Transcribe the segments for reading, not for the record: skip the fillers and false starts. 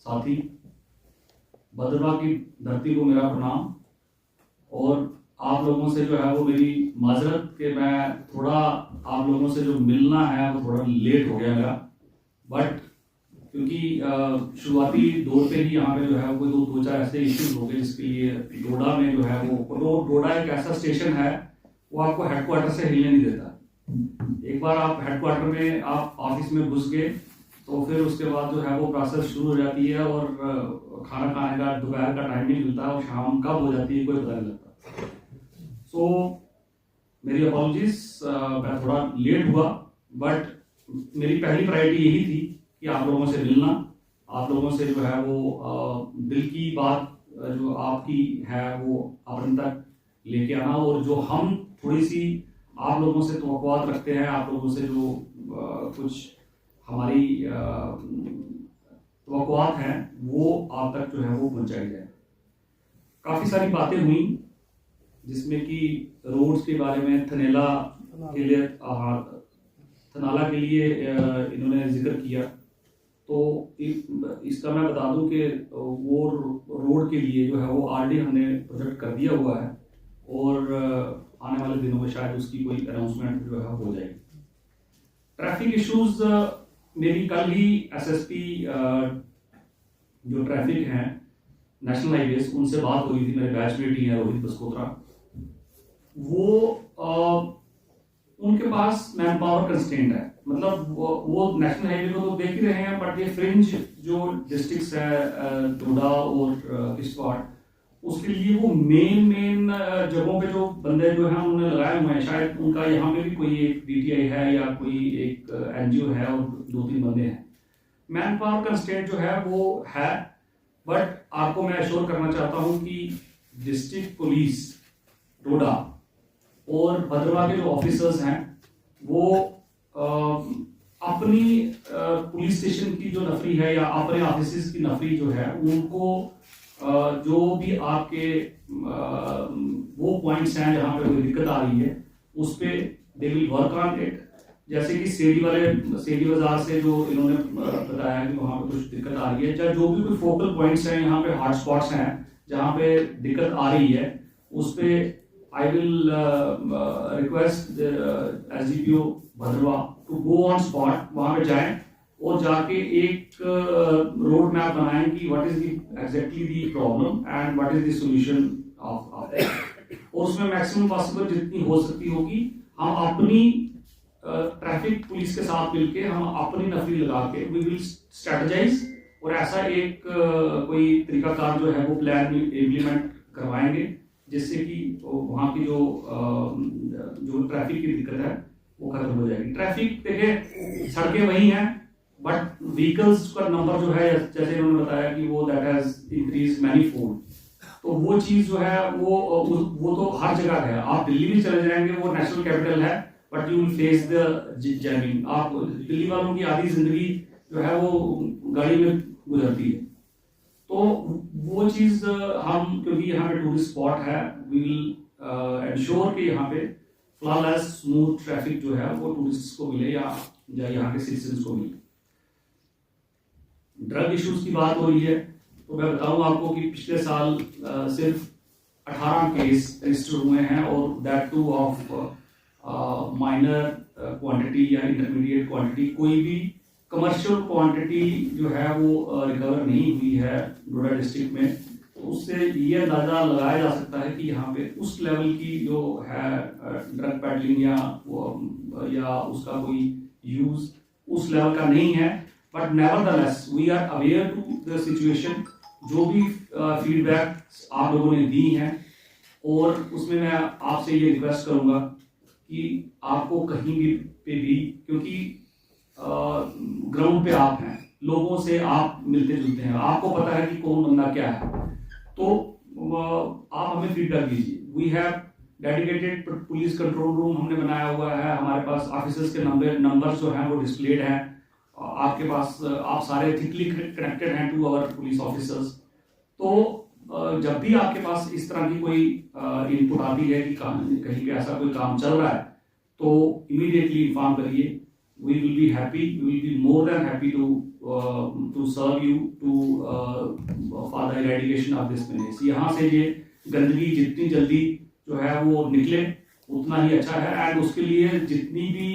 साथी, भद्रवा की धरती को मेरा प्रणाम। और आप लोगों से जो है वो मेरी माजरत कि मैं थोड़ा आप लोगों से जो मिलना है वो थोड़ा लेट हो गया मेरा, बट क्योंकि शुरुआती दौर पे ही यहाँ पे जो है कोई दो चार ऐसे इश्यूज हो गए जिसके लिए डोडा में जो है वो डोडा एक ऐसा स्टेशन है वो आपको हेडक्वार्टर से हिलने नहीं देता। एक बार आप हेडक्वार्टर में आप ऑफिस में घुस गए तो फिर उसके बाद जो है वो प्रोसेस शुरू हो जाती है और खाना खाने का दोपहर का टाइम नहीं मिलता और शाम कब हो जाती है कोई पता नहीं लगता। सो मेरी अपॉलॉजीज, मैं थोड़ा लेट हुआ, बट मेरी पहली प्रायोरिटी यही थी कि आप लोगों से मिलना, आप लोगों से जो है वो दिल की बात जो आपकी है वो अपन तक लेके आना, और जो हम थोड़ी सी आप लोगों से तवक्कुआत रखते हैं, आप लोगों से जो कुछ हमारी तवक्कुआत हैं वो आप तक जो है वो पहुंचाई जाए। काफ़ी सारी बातें हुई जिसमें कि रोड्स के बारे में थनेला के लिए थनाला के लिए इन्होंने जिक्र किया। तो इसका मैं बता दूं कि वो रोड के लिए जो है वो ऑलरेडी हमने प्रोजेक्ट कर दिया हुआ है और आने वाले दिनों में शायद उसकी कोई अनाउंसमेंट जो है हो जाएगी। ट्रैफिक इश्यूज, मेरी कल ही एसएसपी जो ट्रैफिक हैं नेशनल हाईवेज उनसे बात हुई थी, मेरे बैचमेट ही है रोहित बस्कोत्रा। वो उनके पास मैन पावर कंस्ट्रेंट है, मतलब वो नेशनल हाईवे को तो देख ही रहे हैं, बट ये फ्रिंज जो डिस्ट्रिक्ट्स है डोडा और किश्तवाड़, उसके लिए वो मेन जगहों पे जो बंदे जो हैं उन्होंने लगाए हुए हैं। शायद उनका यहाँ पे भी कोई एक डीटीआई है या कोई एक एनजीओ है और 2-3 बंदे हैं। मैन पावर कंस्ट्रेंट जो है वो है, बट आपको मैं एश्योर करना चाहता हूँ कि डिस्ट्रिक्ट पुलिस डोडा और भद्रवा के जो ऑफिसर्स हैं वो अपनी पुलिस स्टेशन की जो नफरी है या अपने ऑफिस की नफरी जो है उनको जो भी आपके वो पॉइंट्स हैं जहाँ पे कोई दिक्कत आ रही है उस पे they will work on it. जैसे कि सेडी बाजार से जो इन्होंने बताया कि वहाँ पे कुछ दिक्कत आ रही है, चाहे जो भी कोई फोकल पॉइंट्स हैं यहाँ पे हॉट स्पॉट्स हैं जहाँ पे दिक्कत आ रही है उस पे I will request SDPO Bhaderwah to go on spot, वहाँ पे जाएं और जाके एक रोड मैप बनाएं कि what is the exactly the problem and what is the solution of that। और उसमें मैक्सिमम पॉसिबल जितनी हो सकती होगी हम अपनी ट्रैफिक पुलिस के साथ मिलके हम अपनी नफरी लगा के we will strategize और ऐसा एक कोई तरीकाकार जो है वो प्लान इम्प्लीमेंट करवाएंगे जिससे कि वहाँ की जो ट्रैफिक की दिक्कत है वो खत्म हो जाएगी। ट्रैफिक देखिए सड़कें वही हैं, बट व्हीकल्स का नंबर जो है जैसे इन्होंने बताया कि वो दैट हैज इंक्रीज मैनीफोल्ड, तो वो चीज जो है वो तो हर जगह है। आप दिल्ली भी चले जाएंगे, वो नेशनल कैपिटल है, but you will face the jamming. आप दिल्ली वालों की आधी जिंदगी जो है वो गाड़ी में गुजरती है, तो वो चीज हम क्योंकि यहाँ पे टूरिस्ट स्पॉट है वी विल एंश्योर कि यहाँ पे फ्लॉलेस स्मूथ ट्रैफिक जो है वो टूरिस्ट को मिले या यहाँ के सिटीजन को मिले। ड्रग इश्यूज की बात हो रही है तो मैं बताऊं आपको कि पिछले साल सिर्फ 18 केस रजिस्टर हुए हैं और that two of minor quantity या इंटरमीडिएट क्वांटिटी। कोई भी कमर्शियल क्वांटिटी जो है वो रिकवर नहीं हुई है डोडा डिस्ट्रिक्ट में, तो उससे ये अंदाजा लगाया जा सकता है कि यहाँ पे उस लेवल की जो है ड्रग पैडलिंग या उसका कोई यूज उस लेवल का नहीं है। But nevertheless we are aware to the situation. जो भी फीडबैक आप लोगों ने दी हैं और उसमें मैं आपसे ये रिक्वेस्ट करूंगा कि आपको कहीं भी क्योंकि ग्राउंड पे आप हैं, लोगों से आप मिलते जुलते हैं, आपको पता है कि कौन बंदा क्या है, तो आप हमें फीडबैक दीजिए। We have dedicated police control room हमने बनाया हुआ है, हमारे पास ऑफिसर्स के नंबर जो हैं वो डिस्प्लेड हैं आपके पास, आप सारे थिकली कनेक्टेड हैं टू आवर पुलिस ऑफिसर्स। तो जब भी आपके पास इस तरह की कोई इनपुट आती है कि कहीं पे ऐसा कोई काम चल रहा है तो इमीडिएटली इन्फॉर्म करिए। we will be happy, we will be more than happy to serve you for the eradication of this menace. यहाँ से ये गंदगी जितनी जल्दी जो है वो निकले उतना ही अच्छा है, एंड उसके लिए जितनी भी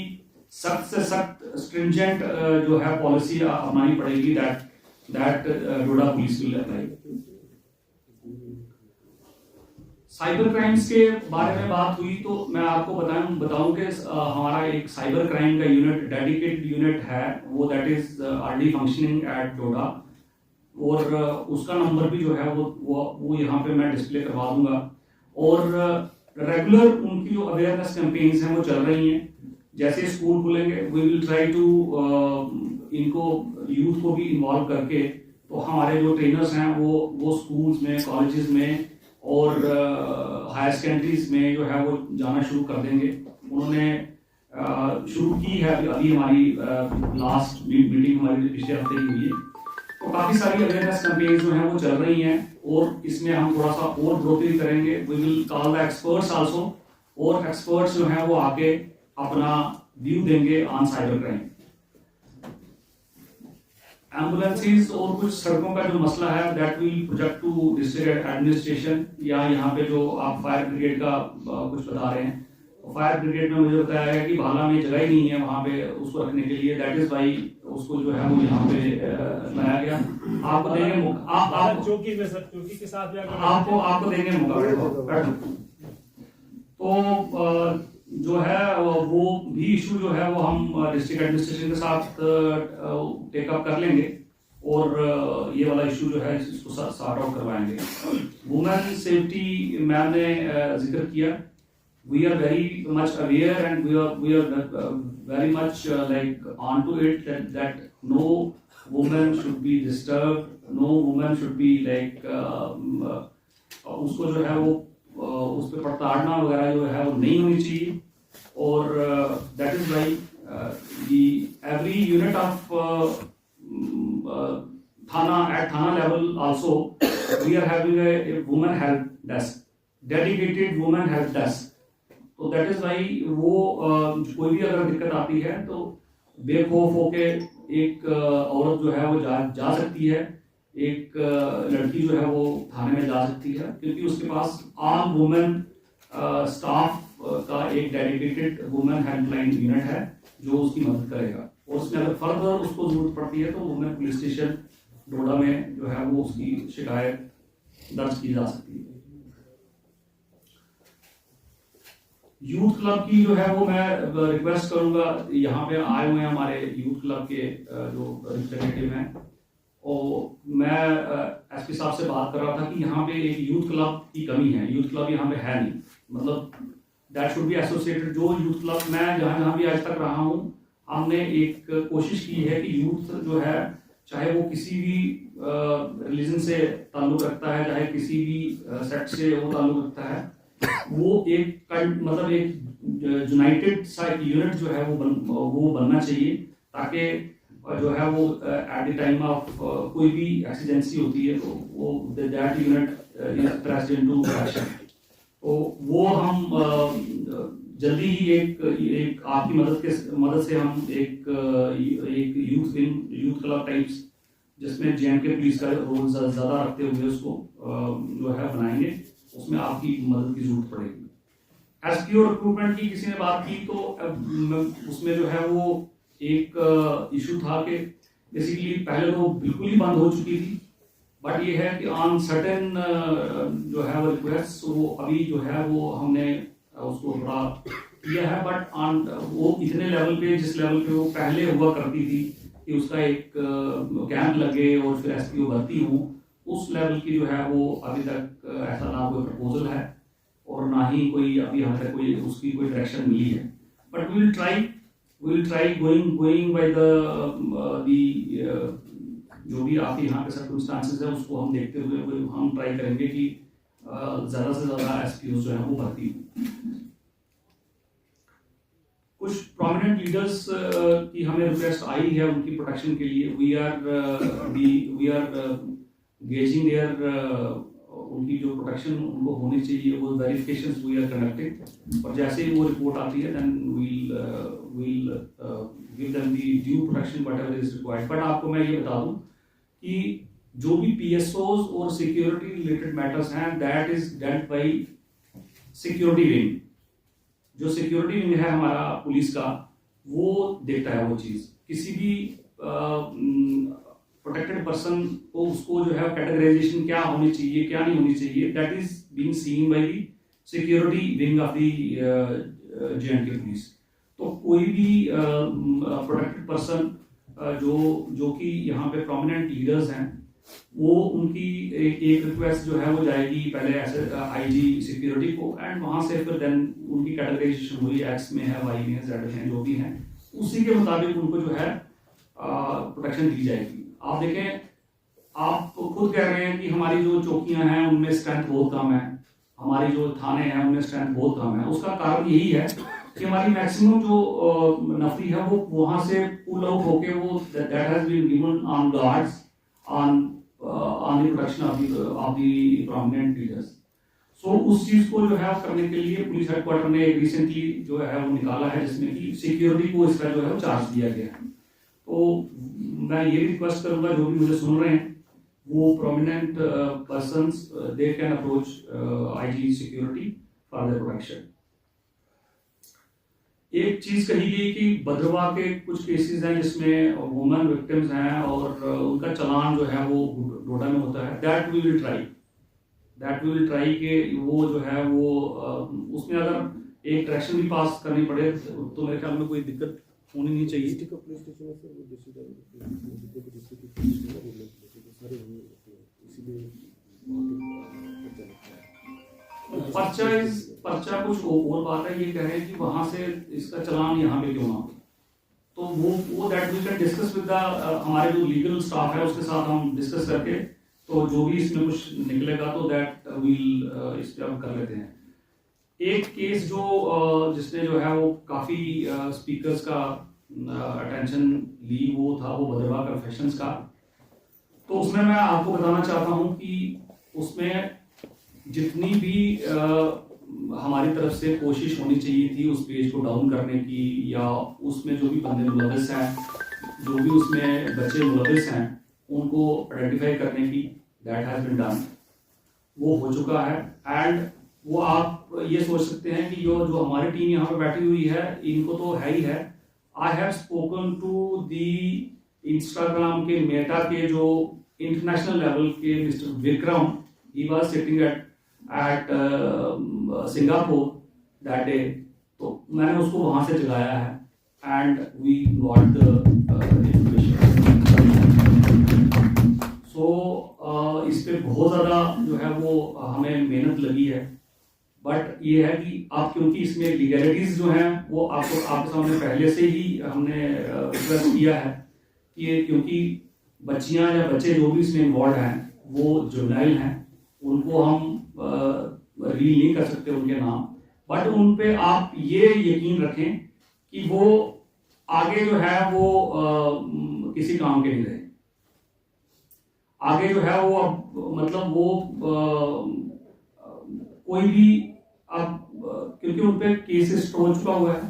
सख्त से सख्त स्ट्रिंजेंट जो है पॉलिसी अपनानी पड़ेगी, that Doda police will apply. Cyber crimes के बारे में बात हुई तो मैं आपको बताऊं कि हमारा एक साइबर क्राइम का यूनिट, डेडिकेटेड यूनिट है वो, that is already functioning at Doda, और उसका नंबर भी जो है वो यहाँ पे मैं डिस्प्ले करवा दूंगा। और रेगुलर उनकी जो अवेयरनेस कैंपेन्स हैं वो चल रही हैं। जैसे स्कूल खुलेंगे वी विल ट्राई टू इनको यूथ को भी इन्वॉल्व करके, तो हमारे जो ट्रेनर्स हैं वो स्कूल्स में, कॉलेजेस में और हायर सेकेंडरीज में जो है वो जाना शुरू कर देंगे। उन्होंने शुरू की है, अभी हमारी लास्ट मीटिंग हमारी पिछले हफ्ते की हुई है, तो काफ़ी सारी अवेयरनेस कैंपेन जो हैं वो चल रही हैं, और इसमें हम थोड़ा सा और बढ़ोतरी करेंगे। We will call the experts also, और एक्सपर्ट्स जो हैं वो आके अपना व्यू देंगे ऑन साइबर क्राइम। एम्बुलेंसेस और कुछ सड़कों का जो मसला है that will project to district administration, या यहाँ पे जो आप फायर ब्रिगेड का कुछ बता रहे हैं, तो फायर ब्रिगेड में मुझे बताया गया कि भाला में जगह ही नहीं है वहाँ पे उसको रखने के लिए, दैट इज वाई उसको जो है वो यहाँ पे लाया गया। आपको देंगे आप चौकी में सर, चौकी के साथ आपको देंगे मौका। तो जो है वो भी इशू जो है वो हम डिस्ट्रिक्ट एडमिनिस्ट्रेशन के साथ टेकअप कर लेंगे, और ये वाला इशू जो है इसको सॉर्ट आउट करवाएंगे। वुमेन सेफ्टी मैम ने जिक्र किया, we are very much aware and we are very much like on to it that no women should be disturb, no women should be like उसको जो है वो उस पर प्रताड़ना वगैरह जो है वो नहीं होनी चाहिए। और that is why every unit of थाना level also we are having a women help desk, dedicated women help desk. तो दैट इज वाई वो कोई भी अगर दिक्कत आती है तो बेखौफ होके एक औरत जो है वो जा सकती है, एक लड़की जो है वो थाने में जा सकती है, क्योंकि उसके पास आम वुमेन स्टाफ का एक डेडिकेटेड वुमेन हेल्पलाइन यूनिट है जो उसकी मदद करेगा। और उसमें अगर फर्दर उसको जरूरत पड़ती है तो वुमेन पुलिस स्टेशन डोडा में जो है वो उसकी शिकायत दर्ज की जा सकती है। यूथ क्लब की जो है वो मैं रिक्वेस्ट करूंगा, यहाँ पे आए हुए हैं हमारे यूथ क्लब के जो रिप्रेजेंटेटिव हैं, और मैं एसपी साहब से बात कर रहा था कि यहाँ पे एक यूथ क्लब की कमी है, यूथ क्लब यहाँ पे है नहीं, मतलब दैट शुड बी एसोसिएटेड। जो यूथ क्लब मैं जहाँ भी आज तक रहा हूँ, हमने एक कोशिश की है कि यूथ जो है चाहे वो किसी भी रिलीजन से ताल्लुक रखता है, चाहे किसी भी सेक्ट से वो ताल्लुक रखता है, वो एक मतलब एक यूनाइटेड सा एक यूनिट जो है वो बनना चाहिए, ताकि जो है वो एट द टाइम ऑफ कोई भी एक्सीडेंसी होती है तो वो that unit is pressed into action. तो वो हम जल्दी ही एक आपकी मदद से हम एक यूथ क्लब टाइप्स जिसमें जेएंडके पुलिस का रोल ज्यादा रखते हुए उसको जो है बनाएंगे, उसमें आपकी मदद की जरूरत पड़ेगी। एसपीओ रिक्रूटमेंट की किसी ने बात की, तो उसमें जो है वो एक इशू था कि बेसिकली पहले तो बिल्कुल ही बंद हो चुकी थी, बट ये है कि ऑन सर्टेन जो है वो रिक्वेस्ट वो अभी जो है वो हमने उसको थोड़ा किया है, बट ऑन वो इतने लेवल पे जिस लेवल पे वो पहले हुआ करती थी कि उसका एक कैंप लगे और फिर एसपीओ भर्ती हो, उस लेवल की जो है वो अभी तक ऐसा ना कोई प्रपोजल है और ना ही कोई अभी हमें तक कोई उसकी कोई डायरेक्शन मिली है। But we will try going by the जो भी आपके यहाँ पे सर्कमस्टांसेस है उसको हम देखते हुए हम ट्राई करेंगे कि ज्यादा से ज्यादा एसपीओ जो है वो भर्ती हो। कुछ प्रोमिनेंट लीडर्स की हमें रिक्वेस्ट आई है उनकी प्रोटेक्शन के लिए। वी आर गेजिंग देयर उनकी जो प्रोटेक्शन उनको होनी चाहिए वो वेरिफिकेशंस वी आर कंडक्टिंग, और जैसे ही वो रिपोर्ट आती है then we'll give them the due protection whatever is required. But आपको मैं ये बता दूं कि जो भी PSOs और सिक्योरिटी रिलेटेड मैटर्स हैं that is dealt bye security wing. जो सिक्योरिटी विंग है हमारा पुलिस का, वो देखता है वो चीज। किसी भी प्रोटेक्टेड पर्सन को उसको जो है कैटेगराइजेशन क्या होनी चाहिए क्या नहीं होनी चाहिए, that is being seen by the security wing of the J&K police. तो कोई भी प्रोटेक्टेड पर्सन जो कि यहाँ पे प्रोमिनेंट लीडर्स हैं, वो उनकी एक रिक्वेस्ट जो है वो जाएगी पहले ऐसे IG सिक्योरिटी को, एंड वहां से फिर देन उनकी कैटेगराइजेशन हुई, X में है, Y में है, Z में है, जो भी है उसी के मुताबिक उनको जो है प्रोटेक्शन दी जाएगी। आप देखें, आप खुद कह रहे हैं कि हमारी जो चौकियां हैं उनमें स्ट्रेंथ बहुत कम है, हमारी जो थाने हैं उनमें स्ट्रेंथ बहुत कम है। उसका कारण यही है कि हमारी मैक्सिमम जो नफरी है वो वहां से पुल आउट होके वो that has been given on guards on the protection of the prominent leaders. So उस चीज को जो है करने के लिए पुलिस हेडक्वार्टर ने रिसेंटली जो है वो निकाला है, जिसमें कि सिक्योरिटी को इसका जो है वो चार्ज दिया गया है। तो मैं ये रिक्वेस्ट करूंगा जो भी मुझे सुन रहे हैं, वो prominent persons they can approach IG security for their protection. एक चीज कही गई कि भद्रवाह के कुछ केसेस हैं जिसमें वुमेन विक्टिम्स हैं और उनका चालान जो है वो डोडा में होता है। दैट वी विल ट्राई कि वो जो है वो उसमें अगर एक डायरेक्शन भी पास करनी पड़े तो मेरे ख्याल में कोई दिक्कत होनी नहीं चाहिए। पर्चा कुछ और बात है, ये कह रहे हैं कि वहां से इसका चालान यहाँ पे क्यों ना हो, तो वो that we can discuss with हमारे जो लीगल स्टाफ है उसके साथ हम डिस्कस करके, तो जो भी इसमें कुछ निकलेगा तो दैट वील इस पे हम कर लेते हैं। एक केस जो जिसने जो है वो काफी स्पीकर्स का अटेंशन ली, वो था वो भद्रवाह कन्फेशंस का। तो उसमें मैं आपको बताना चाहता हूं कि उसमें जितनी भी हमारी तरफ से कोशिश होनी चाहिए थी उस पेज को डाउन करने की, या उसमें जो भी बंदे मुलविस हैं, जो भी उसमें बच्चे मुलविस हैं, उनको आइडेंटिफाई करने की, दैट हैज बीन डन, वो हो चुका है। एंड वो आप ये सोच सकते हैं कि जो हमारी टीम यहाँ पे बैठी हुई है इनको तो है ही है। I have spoken to the Instagram के मेटा के जो इंटरनेशनल लेवल के mister Vikram, he was sitting at Singapore that day, तो मैंने उसको वहां से जगाया है and we got the information. So इस पे बहुत ज्यादा जो है वो हमें मेहनत लगी है, बट ये है कि आप क्योंकि इसमें लीगैलिटीज जो हैं वो आपके सामने पहले से ही हमने रिक्वेस्ट किया है कि क्योंकि बच्चियां या बच्चे जो भी इसमें इन्वॉल्व हैं वो जुवेनाइल हैं, उनको हम रील नहीं कर सकते उनके नाम, बट उन पे आप ये यकीन रखें कि वो आगे जो है वो किसी काम के नहीं रहे। आगे जो है वो मतलब वो कोई भी अब क्योंकि उन पे केसेस हो चुका हुआ है,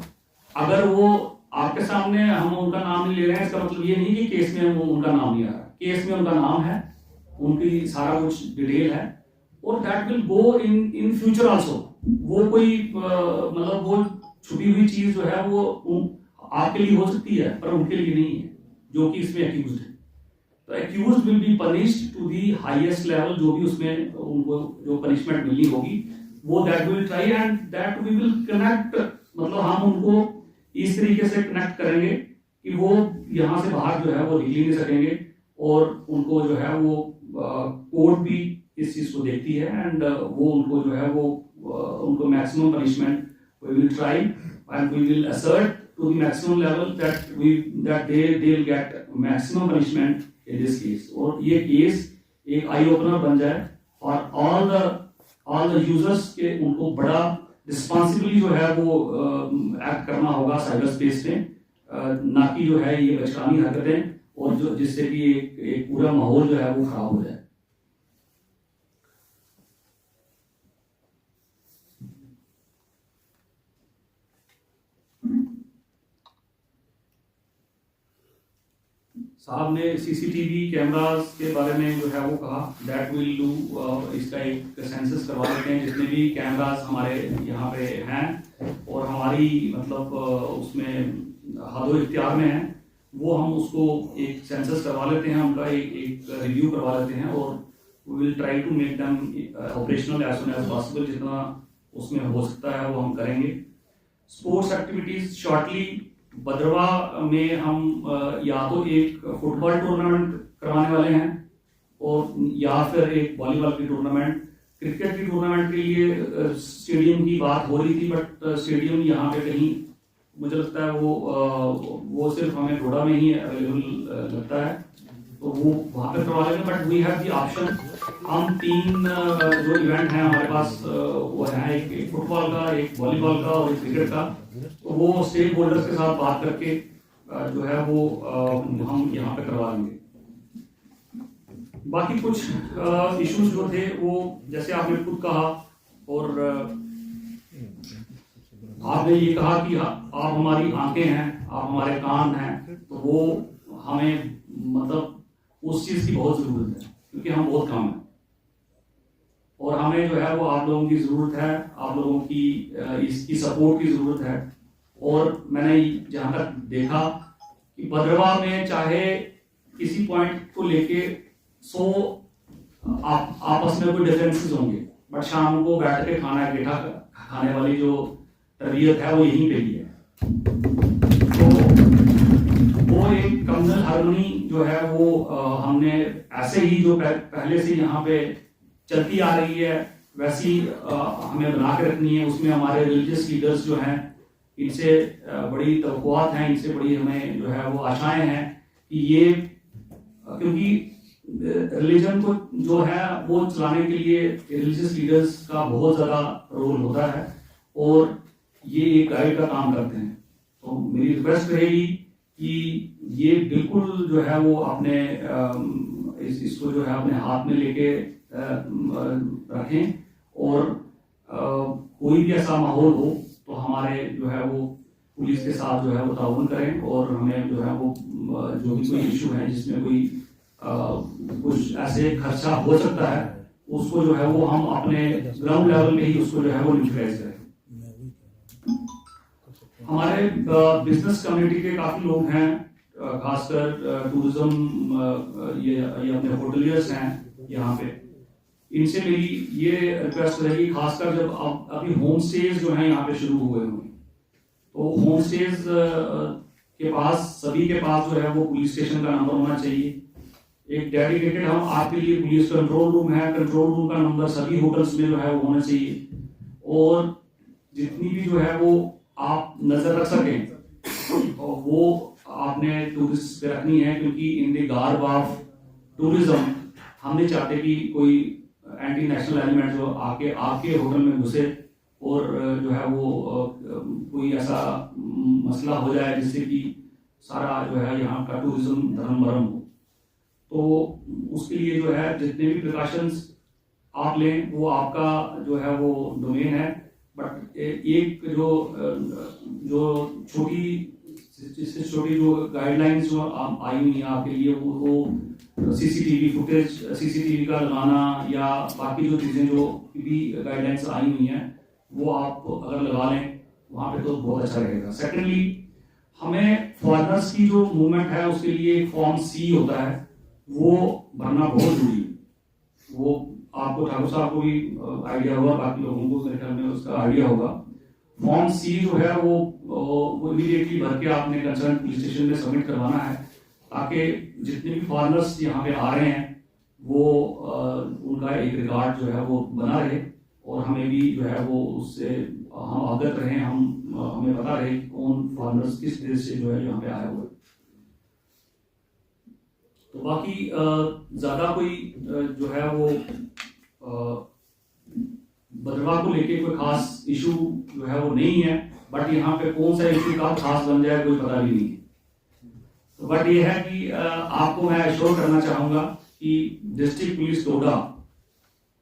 अगर वो आपके सामने हम उनका नाम नहीं ले रहे हैं, इसका मतलब ये नहीं कि केस में वो उनका नाम नहीं आ रहा, केस में उनका नाम है, उनकी सारा कुछ डिटेल है, और that will go in future also. वो कोई मतलब वो छुपी हुई चीज जो है वो आपके लिए हो सकती है पर उनके लिए नहीं है जो कि इसमें एक्यूज्ड है। तो accused will be punished to the highest level, जो भी उसमें उनको जो पनिशमेंट मिलनी होगी वो that will try and that we will connect, मतलब हम उनको इस तरीके से कनेक्ट करेंगे कि वो यहाँ से बाहर जो है वो निकल नहीं सकेंगे, और उनको जो है वो कोर्ट भी इस चीज को देखती है एंड वो उनको जो है वो उनको maximum punishment we will try and we will assert to the maximum level that they will get maximum punishment in this case, और ये केस एक आई ओपनर बन जाए और ऑल द यूजर्स के उनको बड़ा रिस्पॉन्सिबली जो है वो एक्ट करना होगा साइबर स्पेस में, ना कि जो है ये बचकानी हरकतें और जो जिससे कि एक पूरा माहौल जो है वो खराब हो जाए। साहब ने सीसीटीवी कैमरास के बारे में जो है वो कहा दैट विल डू, इसका एक सेंसस करवा लेते हैं जितने भी कैमरास हमारे यहाँ पे हैं और हमारी मतलब उसमें हदो इख्तियार में है, वो हम उसको एक सेंसस करवा लेते हैं, उनका एक रिव्यू करवा लेते हैं और we will try to make them operational as soon as possible. जितना उसमें हो सकता है वो हम करेंगे। स्पोर्ट्स एक्टिविटीज शॉर्टली भद्रवा में हम या तो एक फुटबॉल टूर्नामेंट करवाने वाले हैं और या फिर एक वॉलीबॉल की टूर्नामेंट। क्रिकेट की टूर्नामेंट के लिए स्टेडियम की बात हो रही थी, बट स्टेडियम यहाँ पे कहीं मुझे लगता है वो सिर्फ हमें घोड़ा में ही अवेलेबल लगता है, तो वो वहाँ पे करवा लेंगे। But we have the option, हम 3 जो इवेंट हैं हमारे पास वो है, एक फुटबॉल का, एक वॉलीबॉल का और एक क्रिकेट का, तो वो स्टेक होल्डर्स के साथ बात करके जो है वो हम यहाँ पे करवा लेंगे। बाकी कुछ इश्यूज जो थे वो जैसे आपने खुद कहा और आपने ये कहा कि आप हमारी आंखें हैं, आप हमारे कान हैं, तो वो हमें मतलब उस चीज की बहुत जरूरत है क्योंकि हम बहुत कम हैं और हमें जो है वो आप लोगों की जरूरत है, आप लोगों की इसकी सपोर्ट की जरूरत है। और मैंने जहां तक देखा कि भद्रवा में चाहे किसी पॉइंट को लेके 100 आपस में कोई डिफरेंसेस होंगे, बट शाम को बैठ के खाना इकट्ठा खाने वाली जो तरबियत है वो यहीं पे ही है। तो वो एक कम्युनल हार्मनी जो है वो हमने ऐसे ही जो पहले से यहाँ पे चलती आ रही है वैसी हमें बना के रखनी है। उसमें हमारे रिलीजियस लीडर्स जो हैं इनसे बड़ी तवक्कुआत हैं, इनसे बड़ी हमें जो है वो आशाएं हैं कि ये, क्योंकि रिलीजन को जो है वो चलाने के लिए रिलीजियस लीडर्स का बहुत ज़्यादा रोल होता है और ये एक गाइड का काम करते हैं। तो मेरी रिक्वेस्ट रहेगी कि ये बिल्कुल जो है वो अपने इसको जो है अपने हाथ में लेके रखें और कोई भी ऐसा माहौल हो तो हमारे जो है वो पुलिस के साथ जो है वो ताउन करें और हमें जो है वो जो भी कोई इशू है जिसमें कोई कुछ ऐसे खर्चा हो सकता है उसको जो है वो हम अपने ग्राउंड लेवल पे ही उसको जो है वो यूटिलाइज करें। हमारे बिजनेस कम्युनिटी के काफी लोग हैं, खासकर टूरिज्म ये अपने होटलियर्स हैं यहाँ पे, इनसे मेरी ये रिक्वेस्ट रहेगी, खासकर जब अभी होम स्टेज जो है यहाँ पे शुरू हुए होंगे तो होम स्टेज के पास सभी के पास जो है वो पुलिस स्टेशन का नंबर होना चाहिए। एक डेडिकेटेड हम आपके लिए पुलिस कंट्रोल रूम है, कंट्रोल रूम का नंबर सभी होटल्स में जो है वो होना चाहिए और जितनी भी जो है वो आप नजर रख सकें और वो आपने टूरिस्ट पे रखनी है, क्योंकि in the garb of tourism हम नहीं चाहते कि कोई एंटी नेशनल एलिमेंट जो आके आपके होटल में घुसे और जो है वो कोई ऐसा मसला हो जाए जिससे कि सारा जो है यहाँ का टूरिज्म धर्म भरम हो। तो उसके लिए जो है जितने भी प्रिकॉशंस आप लें वो आपका जो है वो डोमेन है, बट एक जो छोटी जो गाइडलाइंस जो आई हुई हैं आपके लिए वो सीसीटीवी फुटेज सीसीटीवी का लगाना या बाकी जो चीज़ें जो भी गाइडलाइंस आई हुई हैं वो आप अगर लगा लें वहाँ पे तो बहुत अच्छा रहेगा। सेकेंडली, हमें फॉरेनर्स की जो मूवमेंट है उसके लिए एक फॉर्म सी होता है, वो भरना बहुत जरूरी है। वो आपको ठाकुर साहब को भी आइडिया होगा, बाकी लोगों को मेरे ख्याल में उसका आइडिया होगा। फॉर्म सी जो है वो इमीडिएटली भर के आपने कंसर्न पुलिस स्टेशन में सबमिट करवाना है ताकि जितने भी फॉरेनर्स यहाँ पे आ रहे हैं वो उनका एक रिकॉर्ड जो है वो बना रहे और हमें भी जो है वो उससे हम अवगत रहें, हमें पता रहे कौन फॉरेनर्स किस देश से जो है यहाँ पे आए हुए। तो बाकी ज्यादा कोई जो है वो भद्रवा को लेके कोई खास इशू जो है वो नहीं है, बट यहाँ पे कौन सा इशू का खास बन जाए कोई पता भी नहीं है। तो बट ये है कि आपको मैं एश्योर करना चाहूंगा कि डिस्ट्रिक्ट पुलिस डोडा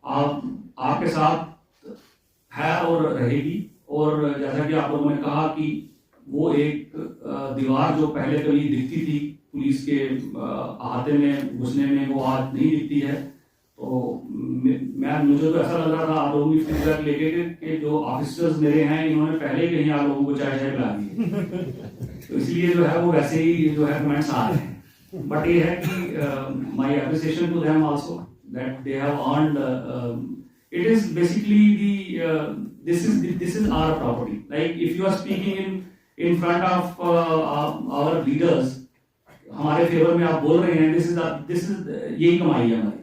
आपके साथ है और रहेगी। और जैसा कि आप लोगों ने कहा कि वो एक दीवार जो पहले कभी दिखती थी पुलिस के अहाते में घुसने में वो आज नहीं दिखती है। तो मुझे तो ऐसा लग रहा था आप लोगों की फीडबैक लेके कि जो ऑफिसर्स मेरे हैं इन्होंने पहले ही कहीं आप लोगों को चाय चाय पिला दी है। तो इसलिए जो है वो वैसे ही जो है कमेंट्स आ रहे हैं। बट ये है कि my appreciation to them also that they have earned it is basically the this is our property. Like if you are speaking in front of our leaders, हमारे फेवर में आप बोल रहे हैं, this is यही कमाई है हमारी।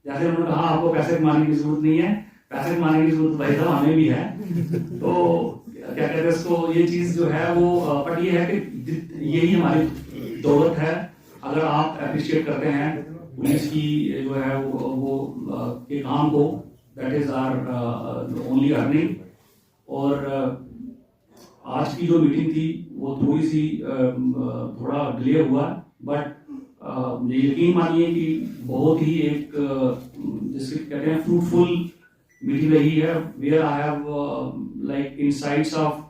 जैसे उन्होंने कहा आपको पैसे कमाने की जरूरत नहीं है, पैसे कमाने की जरूरत भाई साहब हमें भी है। तो क्या कहते हैं इसको, ये चीज जो है वो बट ये है कि यही हमारी दौलत है। अगर आप अप्रिशिएट करते हैं पुलिस की जो है वो के काम को, that is our only earning. और आज की जो मीटिंग थी वो थोड़ी सी थोड़ा डिले हुआ, बट यकीन मानिए कि बहुत ही एक जिसके कहते हैं फ्रूटफुल मीटिंग रही है, where I have like insights of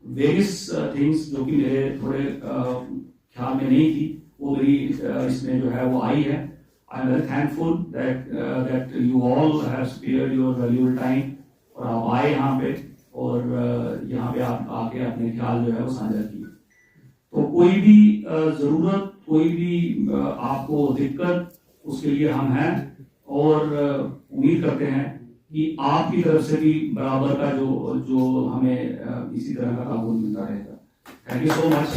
various things जो कि मेरे थोड़े ख्याल में नहीं थी, वो मेरी इसमें जो है वो आई है। I am very thankful that you all have spared your valuable time और आप आए यहाँ पे और यहाँ पे आप आके अपने ख्याल जो है वो साझा किए। तो कोई भी जरूरत, कोई भी आपको दिक्कत, उसके लिए हम हैं और उम्मीद करते हैं कि आपकी तरफ से भी बराबर का जो हमें इसी तरह का ताउन मिलता रहेगा। Thank you so much.